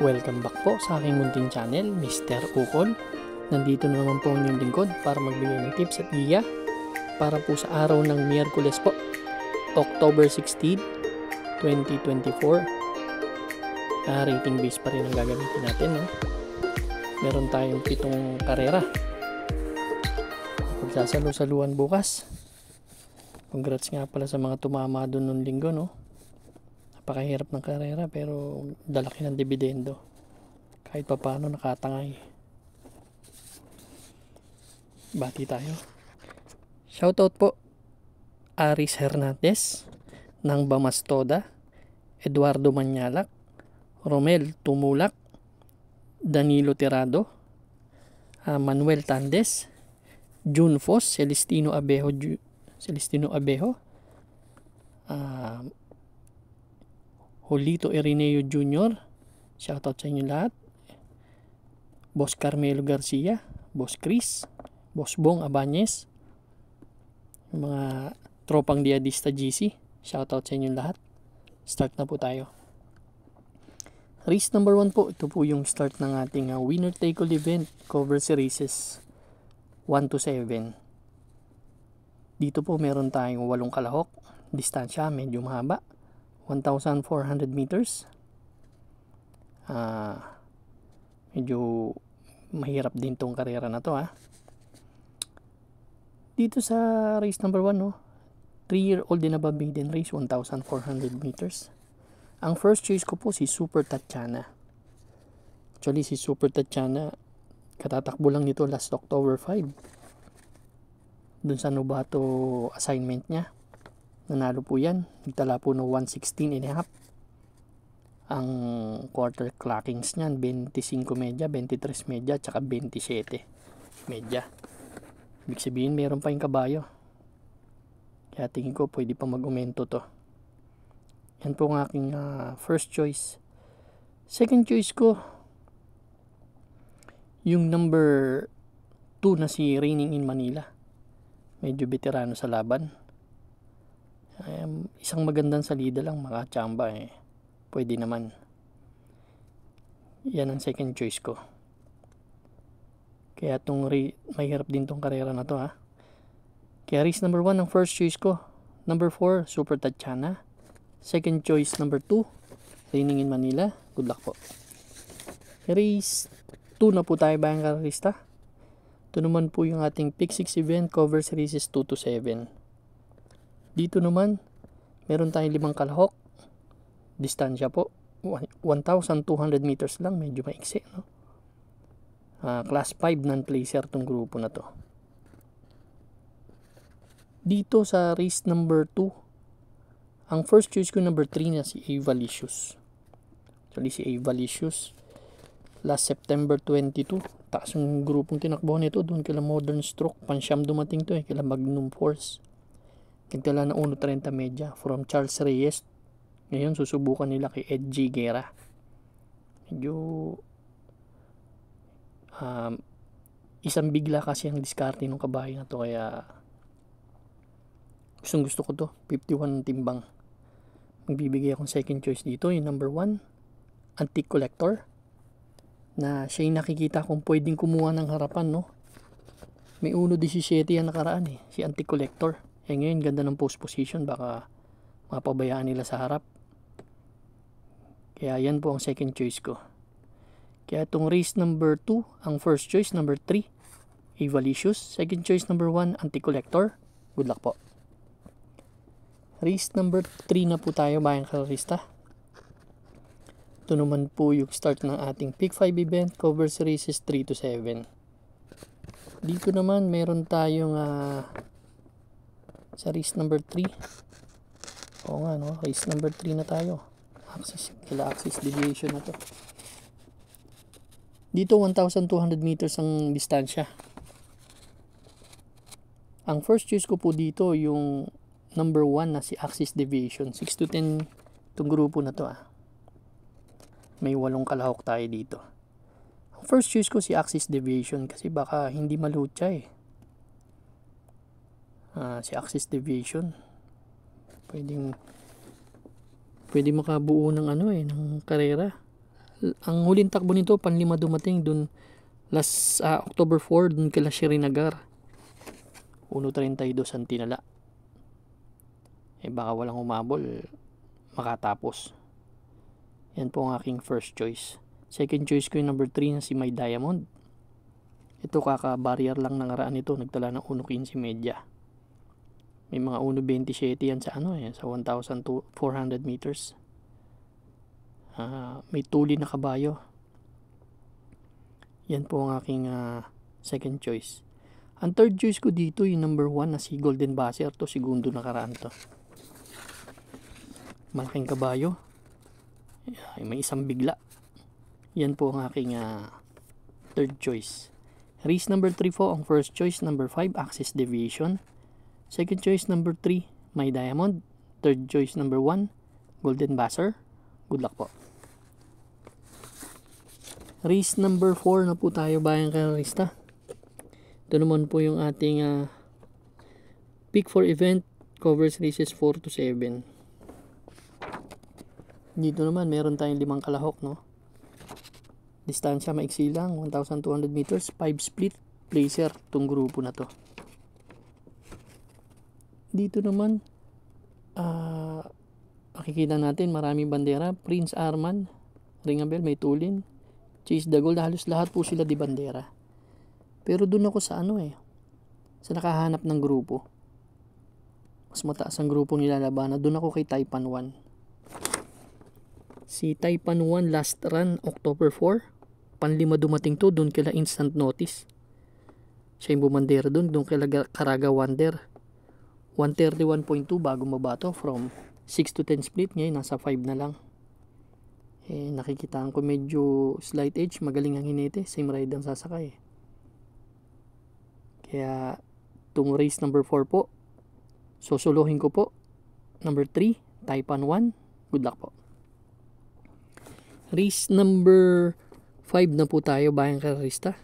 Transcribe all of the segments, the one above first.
Welcome back po sa aking munting channel, Mr. Ukol. Nandito na naman po ang inyong lingkod para magbigay ng tips at giya para po sa araw ng Miyerkules po, October 16, 2024. Rating base pa rin ang gagamitin natin. No? Meron tayong 7 karera. Pagsasalo-saluan bukas. Congrats nga pala sa mga tumama doon nung linggo, no? Napakahirap ng karera pero dalaki ng dividendo. Kahit pa paano nakatangay. Bati tayo. Shoutout po Aris Hernandez ng Bamastoda, Eduardo Manyalak, Romel Tumulak, Danilo Tirado, Manuel Tandes, June Fos, Celestino Abejo, Julito Irineo Jr. Shoutout sa inyo lahat. Boss Carmelo Garcia, Boss Chris, Boss Bong Abanez, yung mga tropang Diadista GC. Shoutout sa inyo lahat. Start na po tayo. Race number 1 po. Ito po yung start ng ating winner take all event cover series 1 to 7. Dito po meron tayong 8 kalahok. Distansya medyo mahaba. 1,400 meters. Medyo mahirap din tong karera na to. Dito sa race number 1, no? 3-year-old and above maiden race, 1,400 meters. Ang first choice ko po si Super Tatiana. Actually si Super Tatiana katatakbo lang nito last October 5 dun sa Novato assignment niya. Nanalo po yan. Nagtala po ng 116.5. Ang quarter clockings niyan 25 medya, 23 medya, tsaka 27 medya. Ibig sabihin meron pa yung kabayo. Kaya tingin ko pwede pa mag-umento to. Yan po ang aking first choice. Second choice ko yung number 2 na si Raining in Manila. Medyo veterano sa laban. Isang magandang salida lang makachamba pwede naman. Yan ang second choice ko. Kaya mahirap din tong karera na to. Kaya race number 1 ang first choice ko. Number 4 Super Tatiana. Second choice number 2 Raining in Manila. Good luck po. Race 2 na po tayo bayang karerista. Ito naman po yung ating pick 6 event cover series 2 to 7. Dito naman, meron tayong 5 kalahok. Distansya po, 1,200 meters lang. Medyo maiksi, no? Class 5 non-placer tong grupo na to. Dito sa race number 2, ang first choice ko number 3 na si Avalicious. Actually, si Avalicious, last September 22, taas yung grupong tinakbo nito. Doon kila Modern Stroke, pansyam dumating to kila Magnum Force. Nagtala na 1.30 medya from Charles Reyes. Ngayon susubukan nila kay Ed G. Guerra. Medyo isang bigla kasi ang diskarte ng kabayo na to. Kaya gusto ko to. 51 timbang. Magbibigay akong second choice dito. Yung number 1 Antique Collector. Na siya yung nakikita kung pwedeng kumuha ng harapan, no? May 1.17 yan nakaraan si Antique Collector. Ngayon ganda ng post position, baka mapabayaan nila sa harap. Kaya yan po ang second choice ko. Kaya itong race number 2 ang first choice, number 3 Avalicious, second choice number 1 Antique Collector. Good luck po. Race number 3 na po tayo bayang karerista. Ito naman po yung start ng ating pick 5 event cover series 3 to 7. Dito naman meron tayong sa race number 3. Oo nga, no? Race number 3 na tayo. Axis deviation na to. Dito 1,200 meters ang distansya. Ang first choice ko po dito yung number 1 na si Axis Deviation. 6 to 10 itong grupo na to. May 8 kalahok tayo dito. Ang first choice ko si Axis Deviation kasi baka hindi malutsa si Axis Deviation pwede makabuo ng ng karera Ang huling takbo nito, panlima dumating dun last October 4, dun kila Srinagar. 1.32 ang tinala. Baka walang umabol, makatapos. Yan po ang aking first choice. Second choice ko yung number 3 na si My Diamond. Ito kaka-barrier lang ng araan nito, nagtala ng 1.15 media. May mga 1.27 yan sa sa 1,400 meters. May tuli na kabayo. Yan po ang aking second choice. Ang third choice ko dito yung number 1 na si Golden Buzzer. To segundo nakaraan to. Malaking kabayo. May isang bigla. Yan po ang aking third choice. Race number 3 po ang first choice. Number 5, Axis Deviation. Second choice, number 3, My Diamond. Third choice, number 1, Golden Buzzer. Good luck po. Race number 4 na po tayo, bayang karista. Ito naman po yung ating pick for event. Covers races 4 to 7. Dito naman, meron tayong 5 kalahok, no? Distansya maiksi lang, 1,200 meters, 5 split, placer, itong grupo na to. Dito naman, makikita natin maraming bandera. Prince Arman, Ringabel, may tulin. Chase the Gold, halos lahat po sila di bandera. Pero dun ako sa sa nakahanap ng grupo. Mas mataas ang grupo nilalabanan. Dun ako kay Taipan 1. Si Taipan 1 last run, October 4. Panlima dumating to, dun kila Instant Notice. Siya yung bumandera dun kila Caraga Wonder. 131.2 bago mabato from 6 to 10 split. Ngayon nasa 5 na lang. Nakikitaan ko medyo slight edge, magaling ang hinete, same ride ang sasakay. Kaya itong race number 4 po, susuluhin ko po. Number 3, Taipan 1. Good luck po. Race number 5 na po tayo, bayang karista.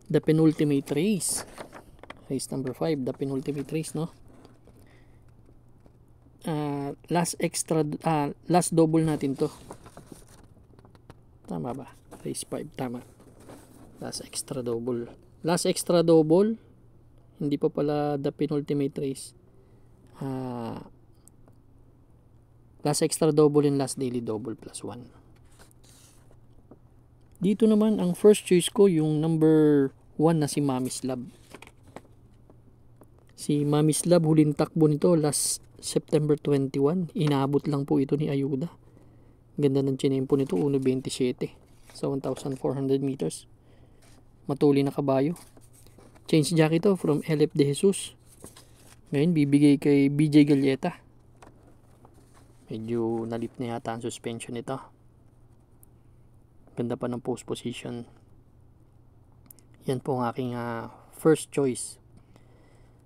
The penultimate race. Race number 5, the penultimate race, no? Last double natin to. Tama ba? Race 5, tama. Last extra double. Last extra double, hindi pa pala the penultimate race. Last extra double and last daily double plus 1. Dito naman, ang first choice ko, yung number 1 na si Mami's Love. Si Mami's Love, huling takbo nito last September 21. Inaabot lang po ito ni Ayuda. Ganda ng chinempo nito, 1.27 sa 1,400 meters. Matuli na kabayo. Change jack ito from LF De Jesus. Ngayon, bibigay kay BJ Galleta. Medyo nalit na yata ang suspension nito. Ganda pa ng post position. Yan po ang aking first choice.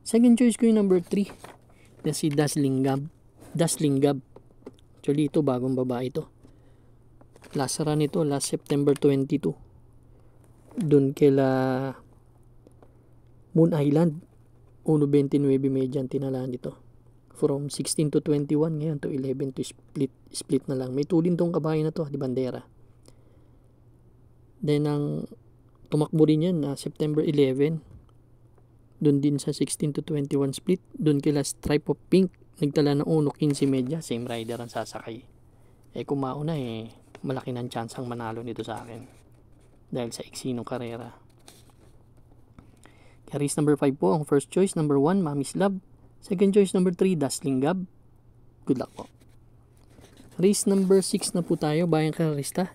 Second choice ko yung number 3 na si Dazzling Gab. Actually ito bagong babae ito. Last run ito last September 22. Doon kila Moon Island. 1.29 medyan tinalaan dito. From 16 to 21 ngayon to 11 to split na lang. May tulin tong kabayo na to, di bandera. Then ang tumakbo rin yan na September 11. Doon din sa 16 to 21 split. Doon kila Stripe of Pink. Nagtala ng 1.15 medya. Same rider ang sasakay. Kung mauna malaki ng chance ang manalo nito sa akin. Dahil sa iksinong karera. Kaya race number 5 po. Ang first choice, number 1, Mami's Love. Second choice, number 3, Dazzling Gab. Good luck po. Race number 6 na po tayo. Bayang karista.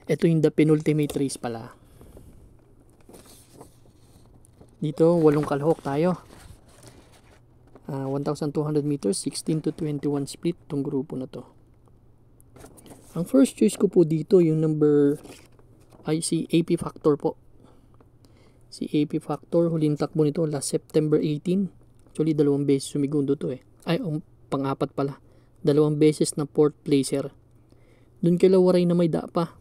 Ito yung the penultimate race pala. Dito, 8 kalahok tayo. 1,200 meters, 16 to 21 split itong grupo na to. Ang first choice ko po dito, yung si AP Factor po. Si AP Factor, huling takbo nito last September 18. Actually, 2 beses sumigundo to pang-apat pala. 2 beses na 4th placer. Doon kila Waray na may da pa.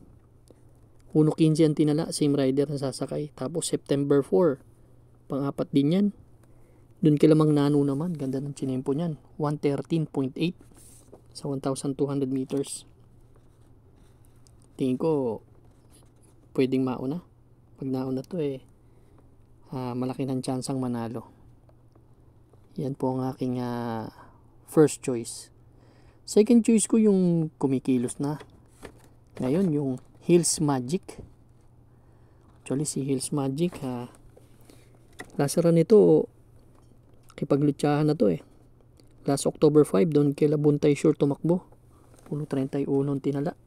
1.15 ang tinala, same rider na sasakay. Tapos September 4, pang-apat din yan. Doon kila Mang Nano naman, ganda ng chinempo niyan. 113.8 sa 1,200 meters. tingin ko pwedeng mauna. Pag nauna to malaki ng tsansang manalo. Yan po ang aking first choice. Second choice ko yung kumikilos na. Ngayon yung Hills Magic. Actually si Hills Magic lasaran nito kipaglutsahan na to last October 5 doon kila Buntay Shore tumakbo 1.31 tinala,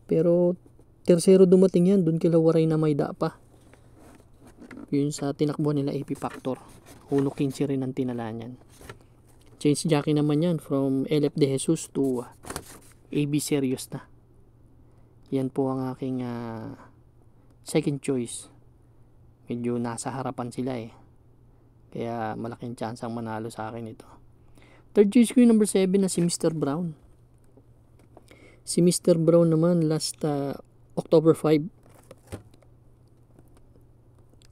pero tersero dumating yan doon kila Waray na may pa, yun sa tinakbo nila AP Factor 1.15 rin ang tinala niyan. Change jockey naman yan from LF De Jesus to AB Serious na. Yan po ang aking second choice. Medyo nasa harapan sila kaya malaking chance ang manalo sa akin ito. Third choice ko yung number 7 na si Mr. Brown. Si Mr. Brown naman last October 5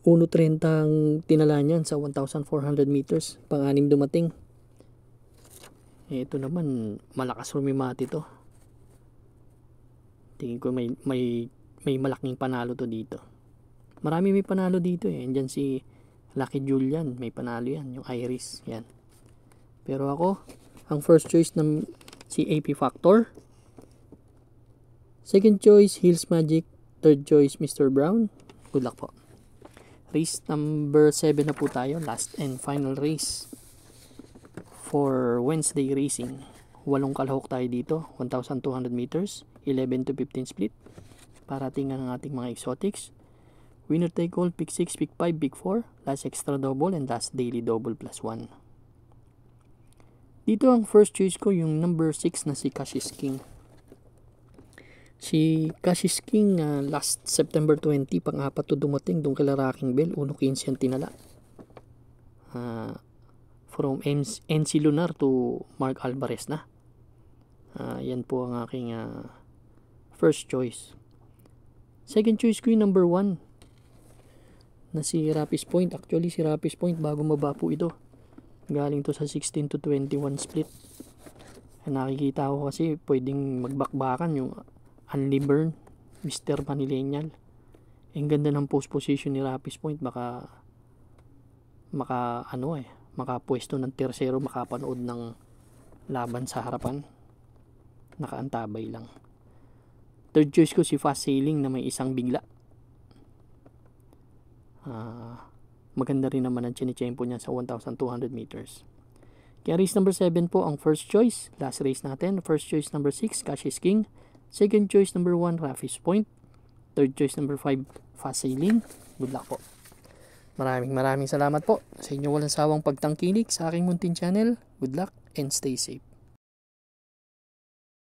1.30 ang tinala niyan sa 1,400 meters. Pang-anim dumating. Ito naman malakas rumimati to. Tingin ko may malaking panalo to dito. Marami may panalo dito Andyan si Lucky Julian, may panalo yan. Yung Iris, yan. Pero ako, ang first choice ng si AP Factor. Second choice, Hills Magic. Third choice, Mr. Brown. Good luck po. Race number 7 na po tayo. Last and final race for Wednesday racing. 8 kalahok tayo dito. 1,200 meters. 11 to 15 split. Para tingnan ang ating mga exotics. Winner take all, pick 6, pick 5, pick 4, last extra double, and last daily double plus 1. Dito ang first choice ko, yung number 6 na si Cassius King. Si Cassius King, last September 20, pang-apat to dumating, doon kala Rocking Bell, 1.15 ang tinala. From NC Lunar to Mark Alvarez na. Yan po ang aking first choice. Second choice ko yung number 1. Na si Rapis Point. Actually si Rapis Point bago maba po ito. Galing to sa 16 to 21 split. Nakikita ko kasi pwedeng magbakbakan yung Unliburn, Mr. Manilenial. Ang ganda ng post position ni Rapis Point. Baka makapwesto ng tersero, makapanood ng laban sa harapan. Nakaantabay lang. Third choice ko si Fast Sailing na may isang bigla. Maganda rin naman ang chinichempo niya sa 1,200 meters. Kaya race number 7 po ang first choice. Last race natin. First choice number 6, Cassius King. Second choice number 1, Rapis Point. Third choice number 5, Fast Sailing. Good luck po. Maraming salamat po sa inyong walang sawang pagtangkilik sa aking munting channel. Good luck and stay safe.